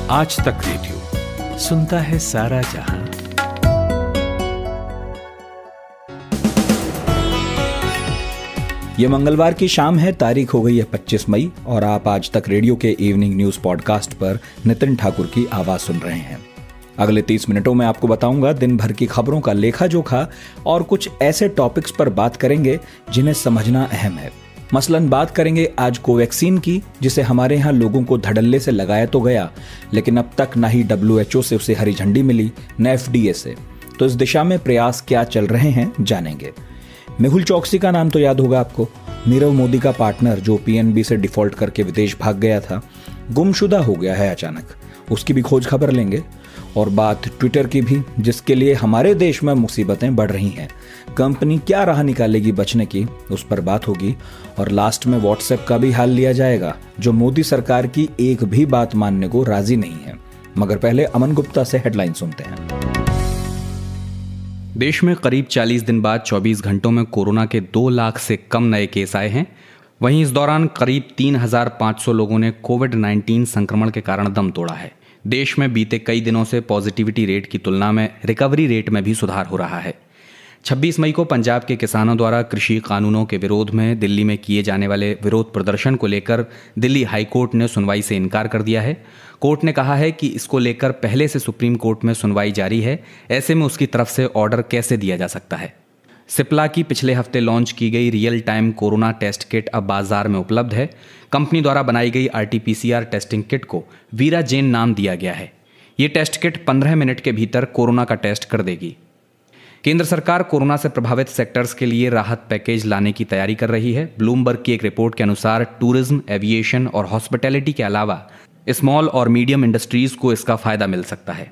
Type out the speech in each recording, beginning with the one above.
आज तक रेडियो सुनता है सारा जहां। ये मंगलवार की शाम है, तारीख हो गई है 25 मई और आप आज तक रेडियो के इवनिंग न्यूज पॉडकास्ट पर नितिन ठाकुर की आवाज सुन रहे हैं। अगले 30 मिनटों में आपको बताऊंगा दिन भर की खबरों का लेखा जोखा और कुछ ऐसे टॉपिक्स पर बात करेंगे जिन्हें समझना अहम है। मसलन बात करेंगे आज कोवैक्सीन की, जिसे हमारे यहाँ लोगों को धड़ल्ले से लगाया तो गया, लेकिन अब तक ना ही WHO से उसे हरी झंडी मिली न FDA से। तो इस दिशा में प्रयास क्या चल रहे हैं जानेंगे। मेहुल चौकसी का नाम तो याद होगा आपको। नीरव मोदी का पार्टनर जो PNB से डिफॉल्ट करके विदेश भाग गया था, गुमशुदा हो गया है अचानक। उसकी भी खोज खबर लेंगे। और बात ट्विटर की भी, जिसके लिए हमारे देश में मुसीबतें बढ़ रही हैं। कंपनी क्या राह निकालेगी बचने की, उस पर बात होगी। और लास्ट में व्हाट्सएप का भी हाल लिया जाएगा, जो मोदी सरकार की एक भी बात मानने को राजी नहीं है। मगर पहले अमन गुप्ता से हेडलाइन सुनते हैं। देश में करीब 40 दिन बाद 24 घंटों में कोरोना के 2 लाख से कम नए केस आए हैं। वहीं इस दौरान करीब 3,500 लोगों ने कोविड-19 संक्रमण के कारण दम तोड़ा है। देश में बीते कई दिनों से पॉजिटिविटी रेट की तुलना में रिकवरी रेट में भी सुधार हो रहा है। 26 मई को पंजाब के किसानों द्वारा कृषि कानूनों के विरोध में दिल्ली में किए जाने वाले विरोध प्रदर्शन को लेकर दिल्ली हाईकोर्ट ने सुनवाई से इनकार कर दिया है। कोर्ट ने कहा है कि इसको लेकर पहले से सुप्रीम कोर्ट में सुनवाई जारी है, ऐसे में उसकी तरफ से ऑर्डर कैसे दिया जा सकता है। सिप्ला की पिछले हफ्ते लॉन्च की गई real time corona test kit अब बाजार में उपलब्ध है। कंपनी द्वारा बनाई गई RT-PCR टेस्टिंग किट को वीरा जैन नाम दिया गया है। ये टेस्ट किट 15 मिनट के भीतर कोरोना का टेस्ट कर देगी। केंद्र सरकार कोरोना से प्रभावित सेक्टर्स के लिए राहत पैकेज लाने की तैयारी कर रही है। ब्लूमबर्ग की एक रिपोर्ट के अनुसार टूरिज्म, एविएशन और हॉस्पिटैलिटी के अलावा स्मॉल और मीडियम इंडस्ट्रीज को इसका फायदा मिल सकता है।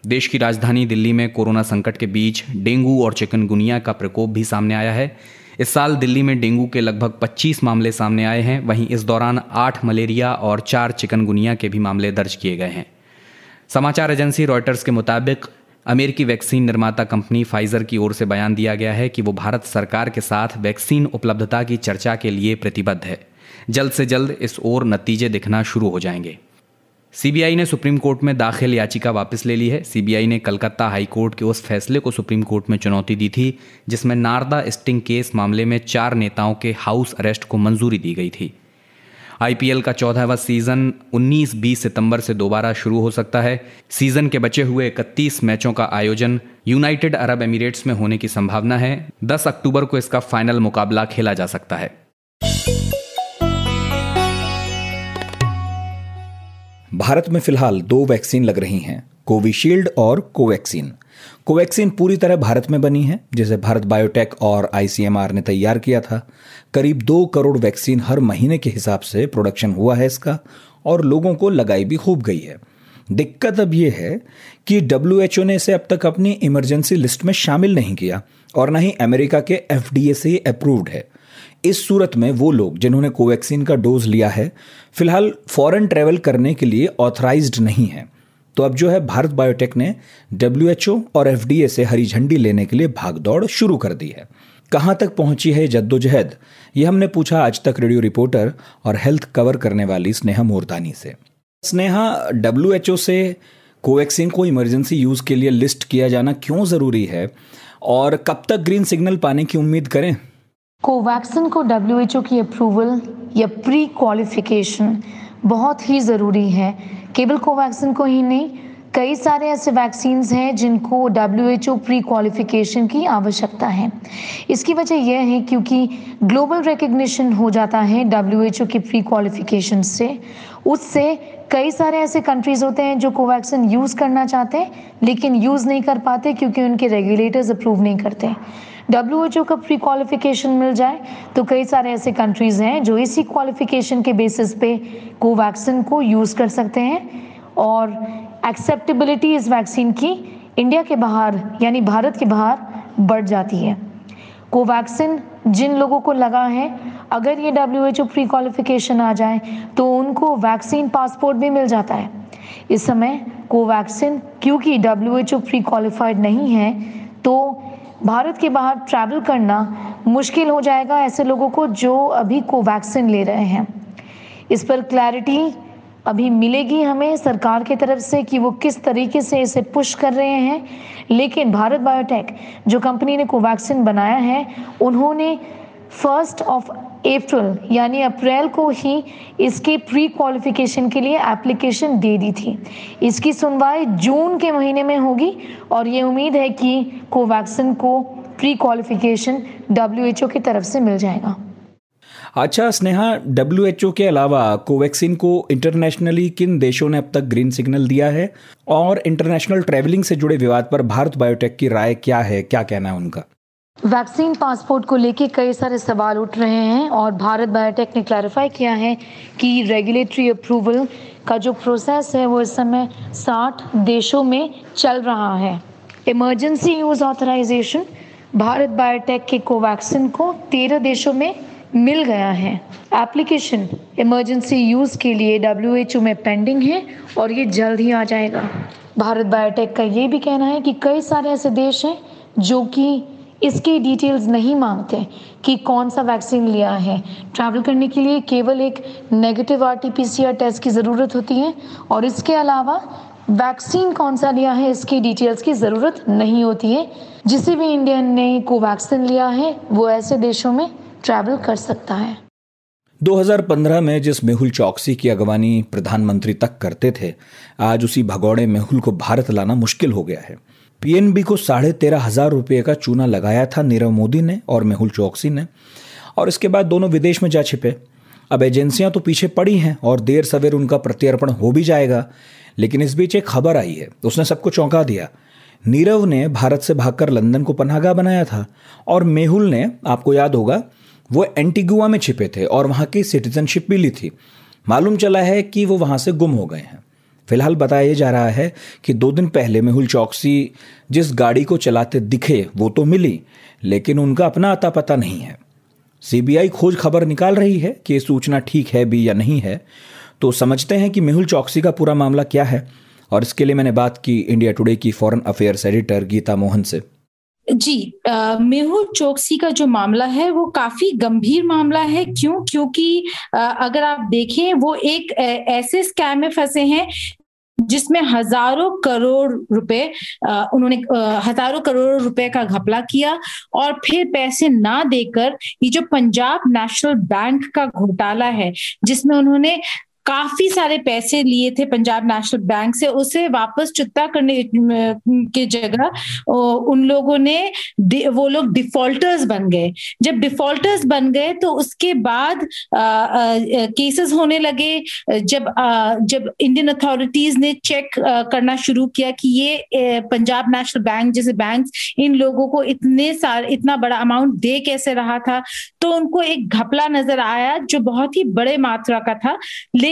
देश की राजधानी दिल्ली में कोरोना संकट के बीच डेंगू और चिकनगुनिया का प्रकोप भी सामने आया है। इस साल दिल्ली में डेंगू के लगभग 25 मामले सामने आए हैं। वहीं इस दौरान 8 मलेरिया और 4 चिकनगुनिया के भी मामले दर्ज किए गए हैं। समाचार एजेंसी रॉयटर्स के मुताबिक अमेरिकी वैक्सीन निर्माता कंपनी फाइजर की ओर से बयान दिया गया है कि वो भारत सरकार के साथ वैक्सीन उपलब्धता की चर्चा के लिए प्रतिबद्ध है। जल्द से जल्द इस ओर नतीजे दिखना शुरू हो जाएंगे। CBI ने सुप्रीम कोर्ट में दाखिल याचिका वापस ले ली है। CBI ने कलकत्ता हाई कोर्ट के उस फैसले को सुप्रीम कोर्ट में चुनौती दी थी जिसमें नारदा स्टिंग केस मामले में 4 नेताओं के हाउस अरेस्ट को मंजूरी दी गई थी। IPL का 14वां सीजन 19-20 सितंबर से दोबारा शुरू हो सकता है। सीजन के बचे हुए 31 मैचों का आयोजन यूनाइटेड अरब एमिरेट्स में होने की संभावना है। 10 अक्टूबर को इसका फाइनल मुकाबला खेला जा सकता है। भारत में फिलहाल 2 वैक्सीन लग रही हैं, कोविशील्ड और कोवैक्सीन। कोवैक्सीन पूरी तरह भारत में बनी है, जिसे भारत बायोटेक और ICMR ने तैयार किया था। करीब 2 करोड़ वैक्सीन हर महीने के हिसाब से प्रोडक्शन हुआ है इसका, और लोगों को लगाई भी खूब गई है। दिक्कत अब यह है कि WHO ने इसे अब तक अपनी इमरजेंसी लिस्ट में शामिल नहीं किया और न ही अमेरिका के FDA से अप्रूव्ड है। इस सूरत में वो लोग जिन्होंने कोवैक्सीन का डोज लिया है, फिलहाल फॉरेन ट्रैवल करने के लिए ऑथराइज्ड नहीं है। तो अब जो है, भारत बायोटेक ने WHO और FDA से हरी झंडी लेने के लिए भागदौड़ शुरू कर दी है। कहां तक पहुंची है जद्दोजहद, ये हमने पूछा आज तक रेडियो रिपोर्टर और हेल्थ कवर करने वाली स्नेहा मोरतानी से। स्नेहा, WHO से कोवैक्सीन को इमरजेंसी यूज के लिए लिस्ट किया जाना क्यों जरूरी है और कब तक ग्रीन सिग्नल पाने की उम्मीद करें? कोवैक्सीन को WHO की अप्रूवल या प्री क्वालिफिकेशन बहुत ही ज़रूरी है। केवल कोवैक्सीन को ही नहीं, कई सारे ऐसे वैक्सीन्स हैं जिनको WHO प्री क्वालिफिकेशन की आवश्यकता है। इसकी वजह यह है क्योंकि ग्लोबल रिकग्निशन हो जाता है WHO की प्री क्वालिफिकेशन से। उससे कई सारे ऐसे कंट्रीज़ होते हैं जो कोवैक्सीन यूज़ करना चाहते हैं लेकिन यूज़ नहीं कर पाते क्योंकि उनके रेगुलेटर्स अप्रूव नहीं करते। WHO का प्री क्वालिफिकेशन मिल जाए तो कई सारे ऐसे कंट्रीज़ हैं जो इसी क्वालिफिकेशन के बेसिस पे कोवैक्सीन को यूज़ कर सकते हैं और एक्सेप्टेबिलिटी इस वैक्सीन की इंडिया के बाहर यानी भारत के बाहर बढ़ जाती है। कोवैक्सीन जिन लोगों को लगा है, अगर ये WHO प्री क्वालिफिकेशन आ जाए तो उनको वैक्सीन पासपोर्ट भी मिल जाता है। इस समय कोवैक्सीन क्योंकि WHO प्री क्वालिफाइड नहीं है तो भारत के बाहर ट्रैवल करना मुश्किल हो जाएगा ऐसे लोगों को जो अभी कोवैक्सीन ले रहे हैं। इस पर क्लैरिटी अभी मिलेगी हमें सरकार की तरफ से कि वो किस तरीके से इसे पुश कर रहे हैं। लेकिन भारत बायोटेक जो कंपनी ने कोवैक्सिन बनाया है, उन्होंने 1 अप्रैल यानी अप्रैल को ही इसके प्री क्वालिफिकेशन के लिए एप्लीकेशन दे दी थी। इसकी सुनवाई जून के महीने में होगी और ये उम्मीद है कि कोवैक्सिन को प्री क्वालिफिकेशन WHO की तरफ से मिल जाएगा। अच्छा स्नेहा, WHO के अलावा कोवैक्सिन को इंटरनेशनली किन देशों ने अब तक ग्रीन सिग्नल दिया है, और इंटरनेशनल ट्रैवलिंग से जुड़े विवाद पर भारत बायोटेक की राय क्या है, क्या कहना है उनका? वैक्सीन पासपोर्ट को लेके कई सारे सवाल उठ रहे हैं और भारत बायोटेक ने क्लैरिफाई किया है कि रेगुलेटरी अप्रूवल का जो प्रोसेस है वो इस समय 60 देशों में चल रहा है। Emergency use authorization Bharat Biotech के कोवैक्सिन को 13 देशों में मिल गया है। एप्लीकेशन इमरजेंसी यूज के लिए WHO में पेंडिंग है और ये जल्द ही आ जाएगा। भारत बायोटेक का ये भी कहना है कि कई सारे ऐसे देश हैं जो कि इसके डिटेल्स नहीं मांगते कि कौन सा वैक्सीन लिया है। ट्रैवल करने के लिए केवल एक नेगेटिव RT-PCR टेस्ट की ज़रूरत होती है और इसके अलावा वैक्सीन कौन सा लिया है इसकी डिटेल्स की ज़रूरत नहीं होती है। जिसे भी इंडियन ने कोवैक्सिन लिया है वो ऐसे देशों में ट्रैवल कर सकता है। 2015 में जिस मेहुल चौकसी की अगवानी प्रधानमंत्री तक करते थे, आज उसी भगौड़े मेहुल को भारत लाना मुश्किल हो गया है। PNB को 13,500 रुपये का चूना लगाया था नीरव मोदी ने और मेहुल चौकसी ने, और इसके बाद दोनों विदेश में जा छिपे। अब एजेंसियां तो पीछे पड़ी हैं और देर सवेर उनका प्रत्यर्पण हो भी जाएगा, लेकिन इस बीच एक खबर आई है, उसने सबको चौंका दिया। नीरव ने भारत से भागकर लंदन को पनाहगाह बनाया था और मेहुल ने, आपको याद होगा, वो एंटीगुआ में छिपे थे और वहाँ की सिटीजनशिप भी ली थी। मालूम चला है कि वो वहाँ से गुम हो गए हैं। फिलहाल बताया जा रहा है कि 2 दिन पहले मेहुल चौकसी जिस गाड़ी को चलाते दिखे वो तो मिली, लेकिन उनका अपना अता पता नहीं है। CBI खोज खबर निकाल रही है कि ये सूचना ठीक है भी या नहीं है। तो समझते हैं कि मेहुल चौकसी का पूरा मामला क्या है, और इसके लिए मैंने बात की इंडिया टुडे की foreign affairs editor Geeta Mohan से। जी, मेहुल चौकसी का जो मामला है वो काफी गंभीर मामला है। क्योंकि अगर आप देखें वो एक ऐसे स्कैम में फंसे हैं जिसमें हजारों करोड़ रुपए का घपला किया और फिर पैसे ना देकर ये जो पंजाब नेशनल बैंक का घोटाला है जिसमें उन्होंने काफी सारे पैसे लिए थे पंजाब नेशनल बैंक से, उसे वापस चुकता करने की जगह उन लोगों ने वो लोग डिफॉल्टर्स बन गए। जब डिफॉल्टर्स बन गए तो उसके बाद केसेस होने लगे। जब इंडियन अथॉरिटीज ने चेक करना शुरू किया कि ये पंजाब नेशनल बैंक जैसे बैंक इन लोगों को इतना बड़ा अमाउंट दे कैसे रहा था, तो उनको एक घपला नजर आया जो बहुत ही बड़े मात्रा का था।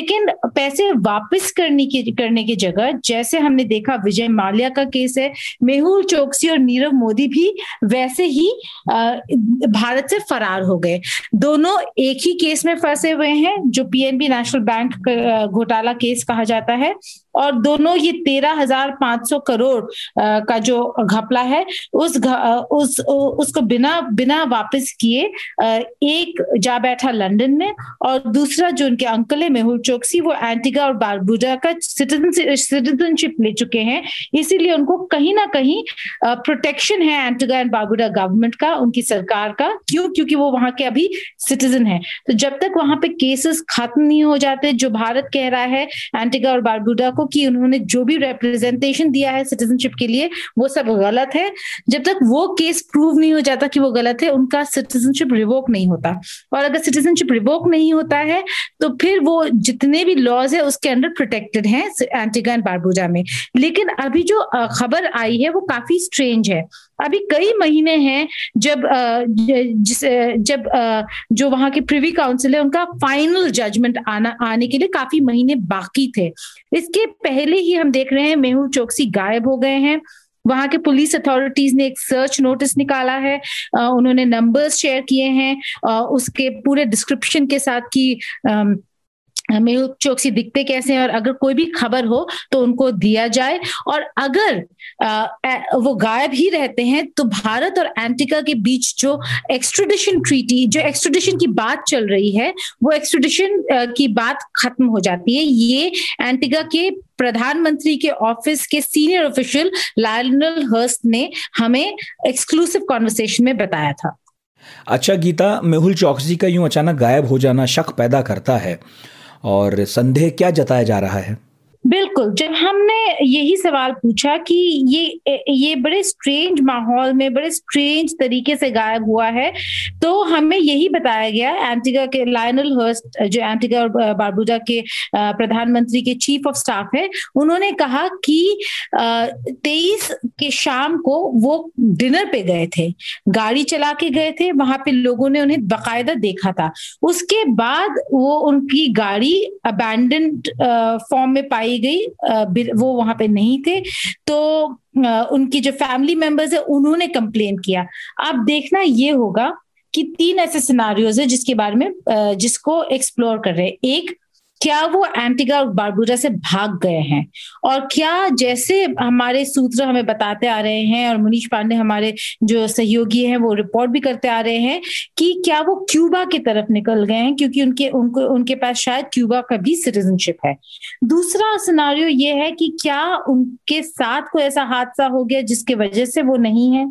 लेकिन पैसे वापस करने की जगह, जैसे हमने देखा विजय माल्या का केस है, मेहुल चौकसी और नीरव मोदी भी वैसे ही भारत से फरार हो गए। दोनों एक ही केस में फंसे हुए हैं जो PNB नेशनल बैंक घोटाला केस कहा जाता है, और दोनों ये 13,500 करोड़ का जो घपला है उसको बिना वापस किए एक जा बैठा लंदन में, और दूसरा जो उनके अंकल है मेहुल चौकसी वो एंटीगा और बारबुडा का सिटीजनशिप ले चुके हैं। इसीलिए उनको कहीं ना कहीं प्रोटेक्शन है एंटीगा एंड बारबुडा गवर्नमेंट का, उनकी सरकार का। क्योंकि वो वहां के अभी सिटीजन है। तो जब तक वहां पे केसेस खत्म नहीं हो जाते, जो भारत कह रहा है एंटीगा और बारबुडा कि उन्होंने जो भी रिप्रेजेंटेशन दिया है सिटीजनशिप के लिए वो सब गलत है, जब तक वो केस प्रूव नहीं हो जाता कि वो गलत है, उनका सिटीजनशिप रिवोक नहीं होता। और अगर सिटीजनशिप रिवोक नहीं होता है तो फिर वो जितने भी लॉज है उसके अंडर प्रोटेक्टेड हैं एंटीगा एंड बारबुडा में। लेकिन अभी जो खबर आई है वो काफी स्ट्रेंज है। अभी कई महीने हैं जब जो वहां के प्रिवी काउंसिल है उनका फाइनल जजमेंट आने के लिए काफी महीने बाकी थे। इसके पहले ही हम देख रहे हैं मेहुल चौकसी गायब हो गए हैं। वहां के पुलिस अथॉरिटीज ने एक सर्च नोटिस निकाला है, उन्होंने नंबर्स शेयर किए हैं उसके पूरे डिस्क्रिप्शन के साथ कि मेहुल चोकसी दिखते कैसे हैं, और अगर कोई भी खबर हो तो उनको दिया जाए। और अगर वो गायब ही रहते हैं तो भारत और एंटिगा के बीच जो एक्सट्रेडिशन ट्रीटी, जो एक्सट्रेडिशन की बात चल रही है, वो एक्सट्रेडिशन की बात खत्म हो जाती है। ये एंटिगा के प्रधानमंत्री के ऑफिस के सीनियर ऑफिशियल लायनल हर्स्ट ने हमें एक्सक्लूसिव कॉन्वर्सेशन में बताया था। अच्छा गीता, मेहुल चोकसी का यूं अचानक गायब हो जाना शक पैदा करता है और संदेह क्या जताया जा रहा है? बिल्कुल, जब हमने यही सवाल पूछा कि ये बड़े स्ट्रेंज माहौल में, बड़े स्ट्रेंज तरीके से गायब हुआ है, तो हमें यही बताया गया, एंटिगा के लायनल हर्स्ट जो एंटिगा और बारबुडा के प्रधानमंत्री के चीफ ऑफ स्टाफ है, उन्होंने कहा कि 23 के शाम को वो डिनर पे गए थे, गाड़ी चला के गए थे, वहां पे लोगों ने उन्हें बाकायदा देखा था। उसके बाद वो उनकी गाड़ी अबैंडन्ड फॉर्म में पाई गई, वो वहां पे नहीं थे, तो उनकी जो फैमिली मेंबर्स है उन्होंने कंप्लेन किया। अब देखना ये होगा कि 3 ऐसे सिनारियोज है जिसके बारे में जिसको एक्सप्लोर कर रहे हैं। एक, क्या वो एंटिगा और बारबुडा से भाग गए हैं, और क्या, जैसे हमारे सूत्र हमें बताते आ रहे हैं और मनीष पांडे हमारे जो सहयोगी हैं वो रिपोर्ट भी करते आ रहे हैं कि क्या वो क्यूबा की तरफ निकल गए हैं, क्योंकि उनके पास शायद क्यूबा का भी सिटीजनशिप है। दूसरा सिनारियो ये है कि क्या उनके साथ कोई ऐसा हादसा हो गया जिसकी वजह से वो नहीं है,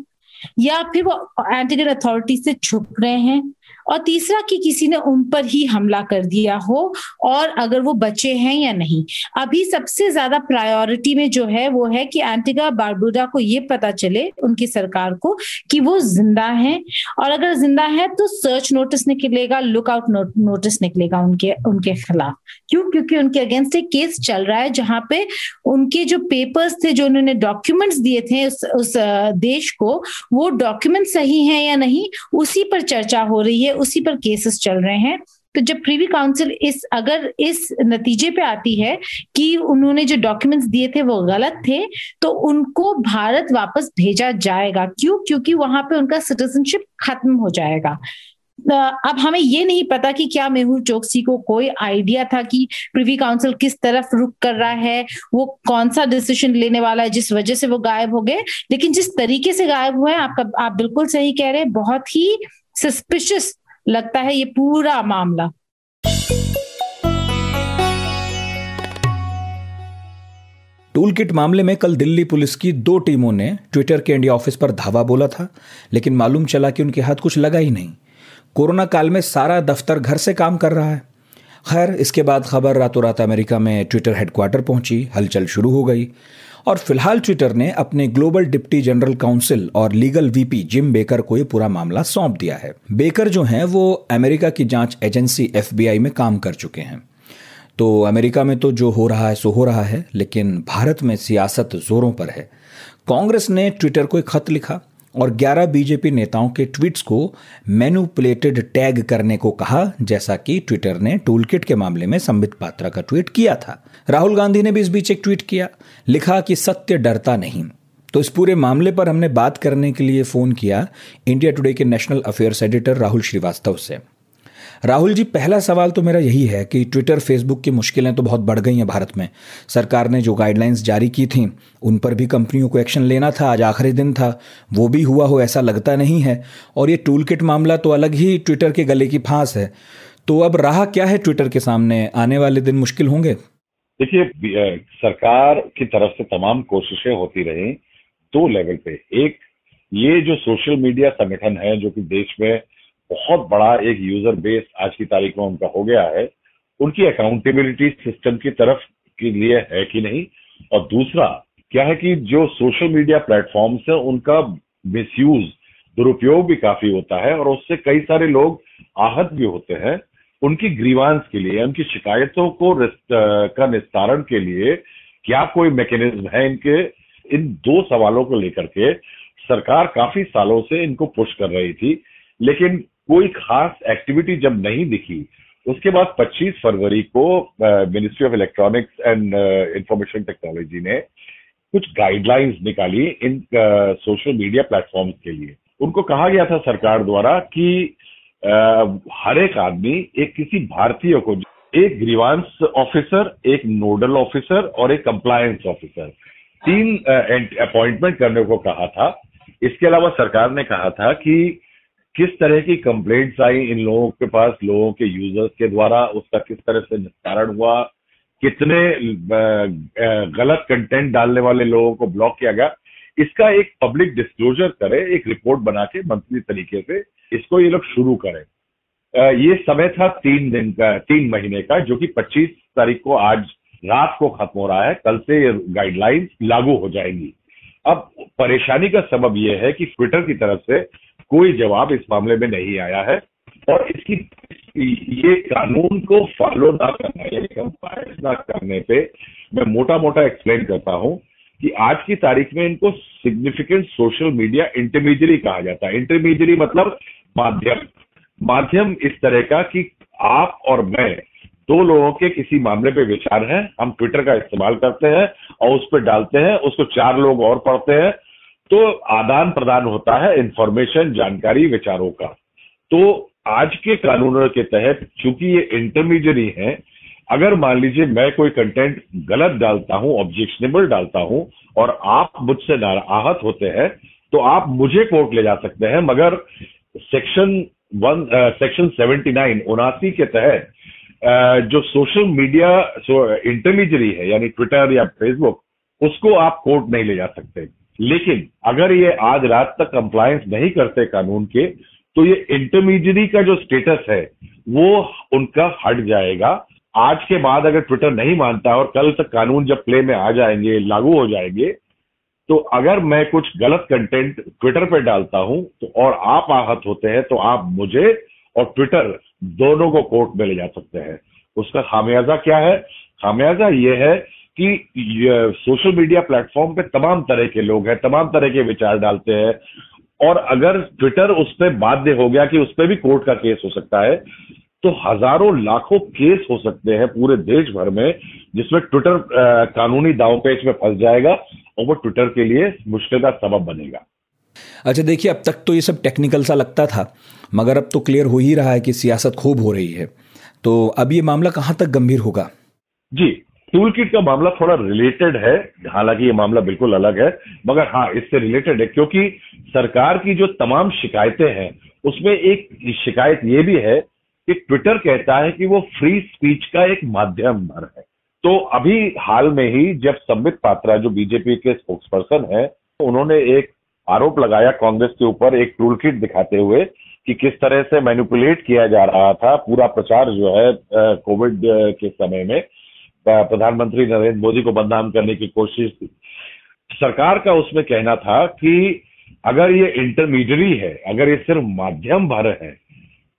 या फिर वो एंटिगन अथॉरिटी से छुप रहे हैं, और तीसरा कि किसी ने उन पर ही हमला कर दिया हो, और अगर वो बचे हैं या नहीं। अभी सबसे ज्यादा प्रायोरिटी में जो है वो है कि एंटिगा बारबुडा को ये पता चले, उनकी सरकार को, कि वो जिंदा हैं, और अगर जिंदा है तो सर्च नोटिस निकलेगा, लुकआउट नोटिस निकलेगा उनके खिलाफ। क्यों? क्योंकि उनके अगेंस्ट एक केस चल रहा है जहां पे उनके जो पेपर्स थे, जो उन्होंने डॉक्यूमेंट्स दिए थे उस देश को, वो डॉक्यूमेंट सही हैं या नहीं, उसी पर चर्चा हो रही है, उसी पर केसेस चल रहे हैं। तो जब प्रीवी काउंसिल अगर इस नतीजे पे आती है कि उन्होंने जो डॉक्यूमेंट्स दिए थे वो गलत थे, तो उनको भारत वापस भेजा जाएगा। क्यों? क्योंकि वहां पे उनका सिटीजनशिप खत्म हो जाएगा। अब हमें ये नहीं पता कि क्या मेहुल चोकसी को कोई आइडिया था कि प्रीवी काउंसिल किस तरफ रुख कर रहा है, वो कौन सा डिसीजन लेने वाला है जिस वजह से वो गायब हो गए। लेकिन जिस तरीके से गायब हुए हैं, आप बिल्कुल सही कह रहे हैं, बहुत ही सस्पिशियस लगता है ये पूरा मामला। टूलकिट मामले में कल दिल्ली पुलिस की 2 टीमों ने ट्विटर के इंडिया ऑफिस पर धावा बोला था, लेकिन मालूम चला कि उनके हाथ कुछ लगा ही नहीं। कोरोना काल में सारा दफ्तर घर से काम कर रहा है। खैर, इसके बाद खबर रातों रात अमेरिका में ट्विटर हेडक्वार्टर पहुंची, हलचल शुरू हो गई, और फिलहाल ट्विटर ने अपने ग्लोबल डिप्टी जनरल काउंसिल और लीगल वीपी जिम बेकर को ये पूरा मामला सौंप दिया है। बेकर जो हैं वो अमेरिका की जांच एजेंसी FBI में काम कर चुके हैं। तो अमेरिका में तो जो हो रहा है सो हो रहा है, लेकिन भारत में सियासत जोरों पर है। कांग्रेस ने ट्विटर को एक खत लिखा और 11 बीजेपी नेताओं के ट्वीट्स को मैनिपुलेटेड टैग करने को कहा, जैसा कि ट्विटर ने टूलकिट के मामले में संबित पात्रा का ट्वीट किया था। राहुल गांधी ने भी इस बीच एक ट्वीट किया, लिखा कि सत्य डरता नहीं। तो इस पूरे मामले पर हमने बात करने के लिए फोन किया इंडिया टुडे के national affairs editor Rahul Shrivastava से। राहुल जी, पहला सवाल तो मेरा यही है कि ट्विटर, फेसबुक की मुश्किलें तो बहुत बढ़ गई हैं भारत में। सरकार ने जो गाइडलाइंस जारी की थी उन पर भी कंपनियों को एक्शन लेना था, आज आखिरी दिन था, वो भी हुआ हो ऐसा लगता नहीं है। और ये टूलकिट मामला तो अलग ही ट्विटर के गले की फांस है। तो अब राह क्या है ट्विटर के सामने? आने वाले दिन मुश्किल होंगे? देखिए, सरकार की तरफ से तमाम कोशिशें होती रही 2 लेवल पे। एक, ये जो सोशल मीडिया संगठन है जो कि देश में बहुत बड़ा एक यूजर बेस आज की तारीख में उनका हो गया है, उनकी अकाउंटेबिलिटी सिस्टम की तरफ के लिए है कि नहीं। और दूसरा क्या है कि जो सोशल मीडिया प्लेटफॉर्म्स है उनका मिसयूज, दुरुपयोग भी काफी होता है और उससे कई सारे लोग आहत भी होते हैं। उनकी ग्रीवांस के लिए, उनकी शिकायतों को का निस्तारण के लिए क्या कोई मैकेनिज्म है इनके? इन 2 सवालों को लेकर के सरकार काफी सालों से इनको पुश कर रही थी, लेकिन कोई खास एक्टिविटी जब नहीं दिखी, उसके बाद 25 फरवरी को ministry of electronics and information technology ने कुछ गाइडलाइंस निकाली इन सोशल मीडिया प्लेटफॉर्म्स के लिए। उनको कहा गया था सरकार द्वारा कि हर एक आदमी, एक किसी भारतीय को एक ग्रीवांस ऑफिसर, एक नोडल ऑफिसर और एक कंप्लायंस ऑफिसर, 3 अपॉइंटमेंट करने को कहा था। इसके अलावा सरकार ने कहा था कि किस तरह की कंप्लेंट्स आई इन लोगों के पास, लोगों के यूजर्स के द्वारा, उसका किस तरह से निस्तारण हुआ, कितने गलत कंटेंट डालने वाले लोगों को ब्लॉक किया गया, इसका एक पब्लिक डिस्क्लोजर करे, एक रिपोर्ट बना के मंथली तरीके से इसको ये लोग शुरू करें। ये समय था 3 महीने का, जो कि 25 तारीख को आज रात को खत्म हो रहा है। कल से ये गाइडलाइंस लागू हो जाएंगी। अब परेशानी का सबब यह है कि ट्विटर की तरफ से कोई जवाब इस मामले में नहीं आया है और ये कानून को फॉलो ना करना, यानी कंप्लायंस ना करने पे मैं मोटा मोटा एक्सप्लेन करता हूं कि आज की तारीख में इनको सिग्निफिकेंट सोशल मीडिया इंटरमीडियरी कहा जाता है। इंटरमीडियरी मतलब माध्यम इस तरह का कि आप और मैं 2 लोगों के किसी मामले पे विचार है, हम ट्विटर का इस्तेमाल करते हैं और उस पर डालते हैं, उसको 4 लोग और पढ़ते हैं, तो आदान प्रदान होता है इंफॉर्मेशन, जानकारी, विचारों का। तो आज के कानूनों के तहत चूंकि ये इंटरमीडियरी है, अगर मान लीजिए मैं कोई कंटेंट गलत डालता हूं, ऑब्जेक्शनेबल डालता हूं और आप मुझसे आहत होते हैं, तो आप मुझे कोर्ट ले जा सकते हैं, मगर सेक्शन 79 के तहत जो सोशल मीडिया इंटरमीडियरी है, यानी ट्विटर या फेसबुक, उसको आप कोर्ट नहीं ले जा सकते। लेकिन अगर ये आज रात तक कंप्लायंस नहीं करते कानून के, तो ये इंटरमीडियरी का जो स्टेटस है वो उनका हट जाएगा। आज के बाद अगर ट्विटर नहीं मानता और कल तक कानून जब प्ले में आ जाएंगे, लागू हो जाएंगे, तो अगर मैं कुछ गलत कंटेंट ट्विटर पे डालता हूं तो और आप आहत होते हैं, तो आप मुझे और ट्विटर दोनों को कोर्ट में ले जा सकते हैं। उसका खामियाजा क्या है? खामियाजा ये है कि सोशल मीडिया प्लेटफॉर्म पे तमाम तरह के लोग हैं, तमाम तरह के विचार डालते हैं, और अगर ट्विटर उस पर बाध्य हो गया कि उस पर भी कोर्ट का केस हो सकता है, तो हजारों लाखों केस हो सकते हैं पूरे देश भर में, जिसमें ट्विटर कानूनी दांवपेच में फंस जाएगा और वो ट्विटर के लिए मुश्किल का सबब बनेगा। अच्छा देखिए, अब तक तो ये सब टेक्निकल सा लगता था, मगर अब तो क्लियर हो ही रहा है कि सियासत खूब हो रही है। तो अब ये मामला कहां तक गंभीर होगा? जी, टूल किट का मामला थोड़ा रिलेटेड है, हालांकि ये मामला बिल्कुल अलग है, मगर हाँ इससे रिलेटेड है, क्योंकि सरकार की जो तमाम शिकायतें हैं उसमें एक शिकायत ये भी है कि ट्विटर कहता है कि वो फ्री स्पीच का एक माध्यम भर है। तो अभी हाल में ही जब संबित पात्रा, जो बीजेपी के स्पोक्सपर्सन है, उन्होंने एक आरोप लगाया कांग्रेस के ऊपर, एक टूल किट दिखाते हुए कि किस तरह से मैनिपुलेट किया जा रहा था पूरा प्रचार जो है कोविड के समय में, प्रधानमंत्री नरेंद्र मोदी को बदनाम करने की कोशिश थी। सरकार का उसमें कहना था कि अगर ये इंटरमीडियरी है, अगर ये सिर्फ माध्यम भर है,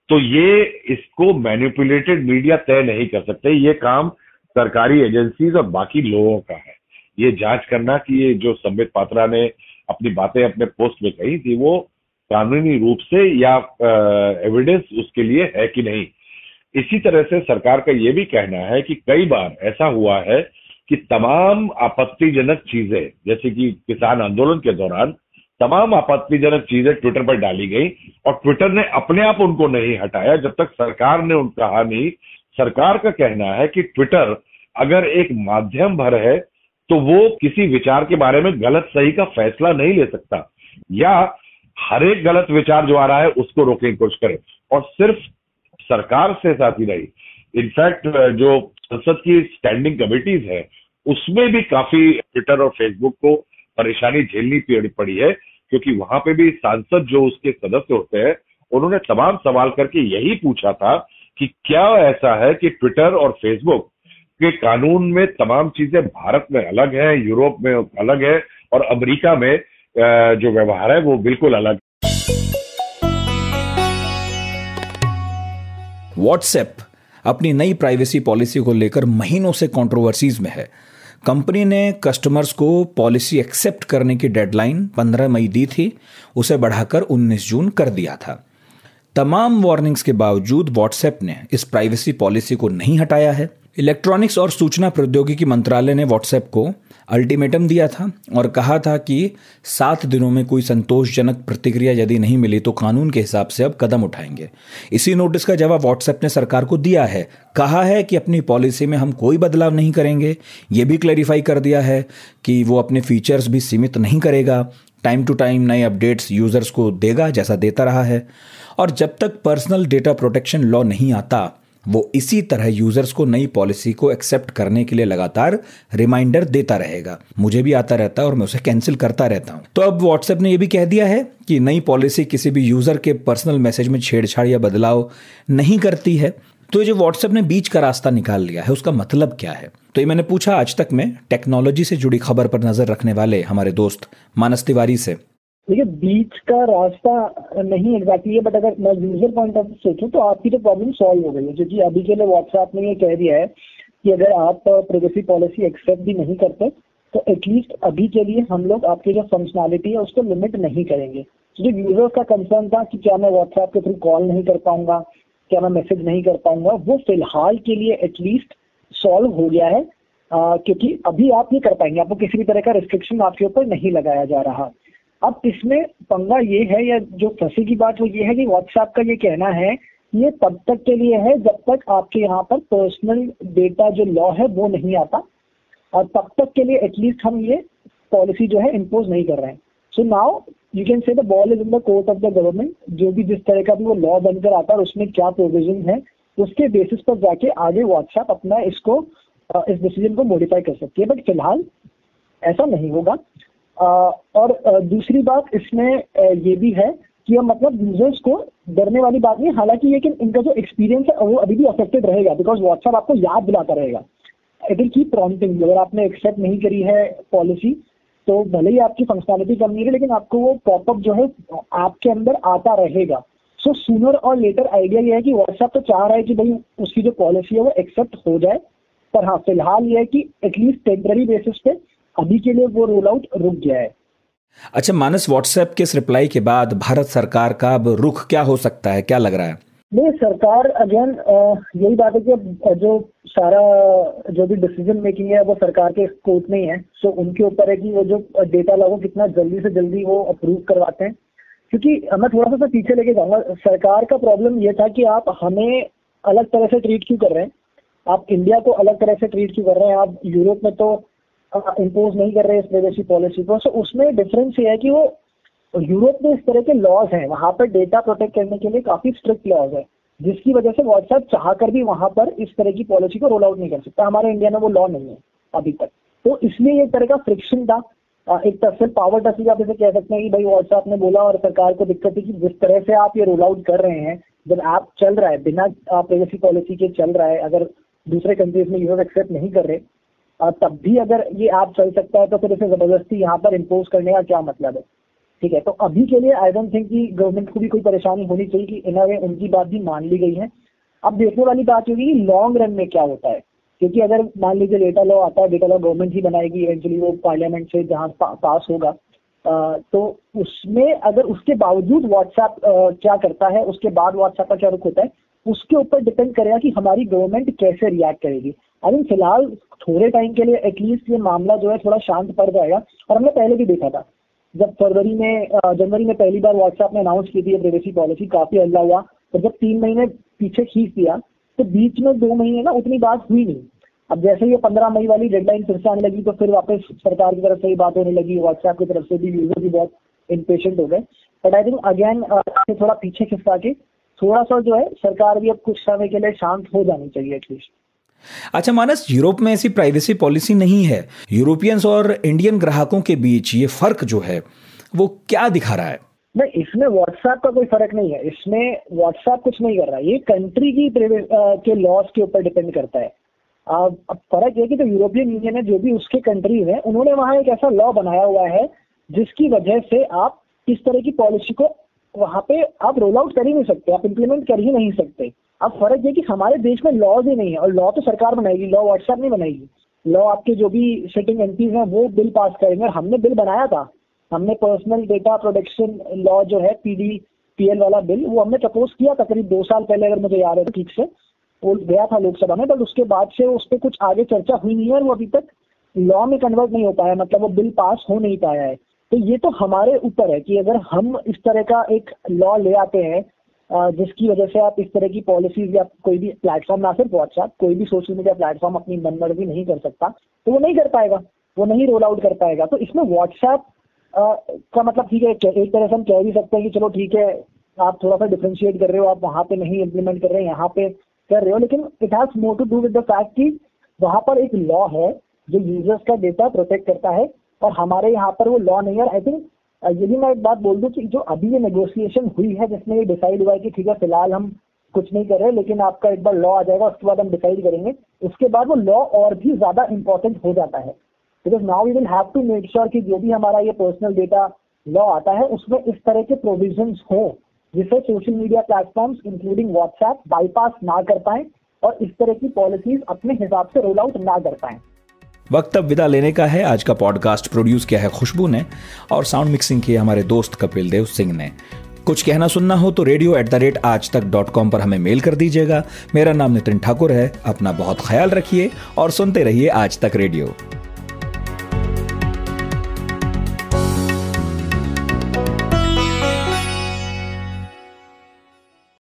तो ये इसको मैनिपुलेटेड मीडिया तय नहीं कर सकते। ये काम सरकारी एजेंसीज और बाकी लोगों का है, ये जांच करना कि ये जो संबित पात्रा ने अपनी बातें अपने पोस्ट में कही थी वो कानूनी रूप से या एविडेंस उसके लिए है कि नहीं। इसी तरह से सरकार का ये भी कहना है कि कई बार ऐसा हुआ है कि तमाम आपत्तिजनक चीजें, जैसे कि किसान आंदोलन के दौरान तमाम आपत्तिजनक चीजें ट्विटर पर डाली गई और ट्विटर ने अपने आप उनको नहीं हटाया जब तक सरकार ने उनका कहा नहीं। सरकार का कहना है कि ट्विटर अगर एक माध्यम भर है तो वो किसी विचार के बारे में गलत सही का फैसला नहीं ले सकता, या हर एक गलत विचार जो आ रहा है उसको रोकने की कोशिश करे। और सिर्फ सरकार से साथ ही नहीं, इनफैक्ट जो संसद की स्टैंडिंग कमिटीज है उसमें भी काफी ट्विटर और फेसबुक को परेशानी झेलनी पड़ी है, क्योंकि वहां पे भी सांसद जो उसके सदस्य होते हैं उन्होंने तमाम सवाल करके यही पूछा था कि क्या ऐसा है कि ट्विटर और फेसबुक के कानून में तमाम चीजें भारत में अलग है, यूरोप में अलग है और अमेरिका में जो व्यवहार है वो बिल्कुल अलग। व्हाट्सएप अपनी नई प्राइवेसी पॉलिसी को लेकर महीनों से कंट्रोवर्सीज में है। कंपनी ने कस्टमर्स को पॉलिसी एक्सेप्ट करने की डेडलाइन 15 मई दी थी, उसे बढ़ाकर 19 जून कर दिया था। तमाम वार्निंग्स के बावजूद व्हाट्सएप ने इस प्राइवेसी पॉलिसी को नहीं हटाया है। इलेक्ट्रॉनिक्स और सूचना प्रौद्योगिकी मंत्रालय ने व्हाट्सएप को अल्टीमेटम दिया था और कहा था कि 7 दिनों में कोई संतोषजनक प्रतिक्रिया यदि नहीं मिली तो कानून के हिसाब से अब कदम उठाएंगे। इसी नोटिस का जवाब व्हाट्सएप ने सरकार को दिया है। कहा है कि अपनी पॉलिसी में हम कोई बदलाव नहीं करेंगे। ये भी क्लैरिफाई कर दिया है कि वो अपने फीचर्स भी सीमित नहीं करेगा, टाइम टू टाइम नए अपडेट्स यूजर्स को देगा जैसा देता रहा है, और जब तक पर्सनल डेटा प्रोटेक्शन लॉ नहीं आता वो इसी तरह यूजर्स को नई पॉलिसी को एक्सेप्ट करने के लिए लगातार रिमाइंडर देता रहेगा। मुझे भी आता रहता है और मैं उसे कैंसिल करता रहता हूं। तो अब व्हाट्सएप ने यह भी कह दिया है कि नई पॉलिसी किसी भी यूजर के पर्सनल मैसेज में छेड़छाड़ या बदलाव नहीं करती है। तो जो व्हाट्सएप ने बीच का रास्ता निकाल लिया है उसका मतलब क्या है? तो ये मैंने पूछा आज तक में टेक्नोलॉजी से जुड़ी खबर पर नजर रखने वाले हमारे दोस्त मानस तिवारी से। देखिए, बीच का रास्ता नहीं एग्जैक्टली है, बट अगर मैं यूजर पॉइंट ऑफ व्यू सोचूं तो आपकी तो प्रॉब्लम सॉल्व हो गई है, क्योंकि अभी के लिए व्हाट्सएप ने ये कह दिया है कि अगर आप प्राइवेसी पॉलिसी एक्सेप्ट भी नहीं करते तो एटलीस्ट अभी के लिए हम लोग आपकी जो फंक्शनैलिटी है उसको लिमिट नहीं करेंगे। तो जो यूजर्स का कंसर्न था कि क्या मैं व्हाट्सएप के थ्रू कॉल नहीं कर पाऊंगा, क्या मैं मैसेज नहीं कर पाऊंगा, वो फिलहाल के लिए एटलीस्ट सॉल्व हो गया है, क्योंकि अभी आप ये कर पाएंगे, आपको किसी भी तरह का रिस्ट्रिक्शन आपके ऊपर नहीं लगाया जा रहा। अब इसमें पंगा ये है, या जो फंसी की बात वो ये है कि व्हाट्सएप का ये कहना है ये तब तक के लिए है जब तक आपके यहाँ पर पर्सनल डेटा जो लॉ है वो नहीं आता, और तब तक के लिए एटलीस्ट हम ये पॉलिसी जो है इम्पोज नहीं कर रहे हैं। So now you can say the ball is in the court of the government. जो भी जिस तरह का भी वो लॉ बनकर आता है और उसमें क्या प्रोविजन है उसके बेसिस पर जाके आगे व्हाट्सएप अपना इसको इस डिसीजन को मॉडिफाई कर सकती है, बट फिलहाल ऐसा नहीं होगा। और दूसरी बात इसमें ये भी है कि हम मतलब यूजर्स को डरने वाली बात नहीं, हालांकि लेकिन इनका जो एक्सपीरियंस है वो अभी भी अफेक्टेड रहेगा, बिकॉज व्हाट्सएप आपको याद दिलाता रहेगा। It will keep prompting. अगर आपने एक्सेप्ट नहीं करी है पॉलिसी तो भले ही आपकी फंक्शनैलिटी कम नहीं है, लेकिन आपको वो पॉपअप जो है आपके अंदर आता रहेगा। सो सूनर और लेटर आइडिया ये है कि व्हाट्सएप तो चाह रहा है कि भाई उसकी जो पॉलिसी है वो एक्सेप्ट हो जाए, पर हाँ फिलहाल ये है कि एटलीस्ट टेम्पररी बेसिस पे अभी के लिए वो रोल आउट रुक गया है। अच्छा मानस, व्हाट्सएप के इस रिप्लाई के बाद भारत सरकार का अब रुख क्या हो सकता है, क्या लग रहा है? नहीं, सरकार अगेन यही बात है कि जो सारा जो भी डिसीजन मेकिंग है वो सरकार के कोर्ट में ही है। सो उनके ऊपर है कि वो जो डेटा लॉ को कितना जल्दी से जल्दी वो अप्रूव करवाते हैं। क्योंकि मैं थोड़ा सा पीछे लेके जाऊंगा। सरकार का प्रॉब्लम ये था कि आप हमें अलग तरह से ट्रीट क्यों कर रहे हैं, आप इंडिया को अलग तरह से ट्रीट क्यों कर रहे हैं, आप यूरोप में तो इम्पोज नहीं कर रहे इस प्राइवेसी पॉलिसी को। सो उसमें डिफरेंस ये है कि वो यूरोप में इस तरह के लॉज हैं, वहां पर डेटा प्रोटेक्ट करने के लिए काफी स्ट्रिक्ट लॉज है, जिसकी वजह से व्हाट्सएप चाहकर भी वहां पर इस तरह की पॉलिसी को रोल आउट नहीं कर सकता। हमारे इंडिया में वो लॉ नहीं है अभी तक, तो इसलिए एक तरह का फ्रिक्शन था। एक तरह से पावर टसी आप इसे कह सकते हैं कि भाई व्हाट्सएप ने बोला और सरकार को दिक्कत थी कि जिस तरह से आप ये रोल आउट कर रहे हैं, जब ऐप चल रहा है बिना प्राइवेसी पॉलिसी के चल रहा है, अगर दूसरे कंट्रीज में यूजर एक्सेप्ट नहीं कर रहे तब भी अगर ये ऐप चल सकता है तो फिर इसे जबरदस्ती यहाँ पर इम्पोज करने का क्या मतलब है? ठीक है, तो अभी के लिए आई डोंट थिंक कि गवर्नमेंट को भी कोई परेशानी होनी चाहिए कि इन वे उनकी बात भी मान ली गई है। अब देखने वाली बात होगी कि लॉन्ग रन में क्या होता है, क्योंकि अगर मान लीजिए डेटा लॉ आता है, डेटा लॉ गवर्नमेंट ही बनाएगी इवेंचुअली, वो पार्लियामेंट से जहाँ पास होगा, तो उसमें अगर उसके बावजूद व्हाट्सएप क्या करता है, उसके बाद व्हाट्सएप का क्या रुख होता है, उसके ऊपर डिपेंड करेगा कि हमारी गवर्नमेंट कैसे रिएक्ट करेगी। आई मीन फिलहाल थोड़े टाइम के लिए एटलीस्ट ये मामला जो है थोड़ा शांत पड़ जाएगा। और हमने पहले भी देखा था जब जनवरी में पहली बार व्हाट्सएप ने अनाउंस की थी प्राइवेसी पॉलिसी, काफी हल्ला हुआ, और जब 3 महीने पीछे खींच दिया तो बीच में 2 महीने ना उतनी बात हुई नहीं। अब जैसे ये 15 मई वाली डेडलाइन फिर से आने लगी तो फिर वापस सरकार की तरफ से ही बात होने लगी, व्हाट्सएप की तरफ से भी यूजर भी बहुत इम्पेशेंट हो गए। बट आई थिंक अगेन थोड़ा पीछे खिसका के थोड़ा सा जो है सरकार भी अब कुछ समय के लिए शांत हो जानी चाहिए एटलीस्ट। अच्छा मानस, यूरोप में ऐसी प्राइवेसी पॉलिसी नहीं है। यूरोपियंस और इंडियन ग्राहकों के बीच ये फर्क जो है वो क्या दिखा रहा है? नहीं, इसमें व्हाट्सएप का कोई फर्क नहीं है। इसमें व्हाट्सएप कुछ नहीं कर रहा है, ये कंट्री की के लॉज के ऊपर डिपेंड करता है। अब फर्क ये कि जो यूरोपियन यूनियन है, जो भी उसके कंट्रीज है, उन्होंने वहां एक ऐसा लॉ बनाया हुआ है जिसकी वजह से आप इस तरह की पॉलिसी को वहां पे आप रोल आउट कर ही नहीं सकते, आप इम्प्लीमेंट कर ही नहीं सकते। अब फर्क ये कि हमारे देश में लॉज ही नहीं है, और लॉ तो सरकार बनाएगी, लॉ व्हाट्सएप नहीं बनाएगी। लॉ आपके जो भी सिटिंग एमपीज हैं वो बिल पास करेंगे। और हमने बिल बनाया था, हमने पर्सनल डेटा प्रोटेक्शन लॉ जो है PDPL वाला बिल, वो हमने प्रपोज किया था करीब 2 साल पहले, अगर मुझे याद है ठीक से। वो गया था लोकसभा में, बट उसके बाद से उस पर कुछ आगे चर्चा हुई नहीं है और वो अभी तक लॉ में कन्वर्ट नहीं हो पाया, मतलब वो बिल पास हो नहीं पाया है। तो ये तो हमारे ऊपर है कि अगर हम इस तरह का एक लॉ ले आते हैं जिसकी वजह से आप इस तरह की पॉलिसीज या कोई भी प्लेटफॉर्म, ना सिर्फ व्हाट्सएप, कोई भी सोशल मीडिया प्लेटफॉर्म अपनी मनमर्जी नहीं कर सकता, तो वो नहीं कर पाएगा, वो नहीं रोल आउट कर पाएगा। तो इसमें व्हाट्सएप का मतलब ठीक है, एक तरह से हम कह भी सकते हैं कि चलो ठीक है, आप थोड़ा सा डिफरेंशिएट कर रहे हो, आप वहां पे नहीं इम्प्लीमेंट कर रहे हैं, यहाँ पे कर रहे हो, लेकिन it has more to do with the fact कि वहां पर एक लॉ है जो यूजर्स का डेटा प्रोटेक्ट करता है और हमारे यहाँ पर वो लॉ नहीं है। आई थिंक ये भी मैं एक बात बोल दूं कि जो अभी ये नेगोशिएशन हुई है जिसमें ये डिसाइड हुआ है कि ठीक है फिलहाल हम कुछ नहीं कर रहे, लेकिन आपका एक बार लॉ आ जाएगा उसके बाद हम डिसाइड करेंगे, उसके बाद वो लॉ और भी ज्यादा इंपॉर्टेंट हो जाता है। Because now we will have to make sure कि जो भी हमारा ये पर्सनल डेटा लॉ आता है उसमें इस तरह के प्रोविजंस हो जिसे social media platforms including WhatsApp bypass ना कर पाए और इस तरह की पॉलिसीज अपने हिसाब से रोल आउट ना कर पाए। वक्त अब विदा लेने का है। आज का पॉडकास्ट प्रोड्यूस किया है खुशबू ने और साउंड मिक्सिंग की हमारे दोस्त कपिल देव सिंह ने। कुछ कहना सुनना हो तो radio@aajtak.com पर हमें मेल कर दीजिएगा। मेरा नाम नितिन ठाकुर है। अपना बहुत ख्याल रखिए और सुनते रहिए आज तक रेडियो।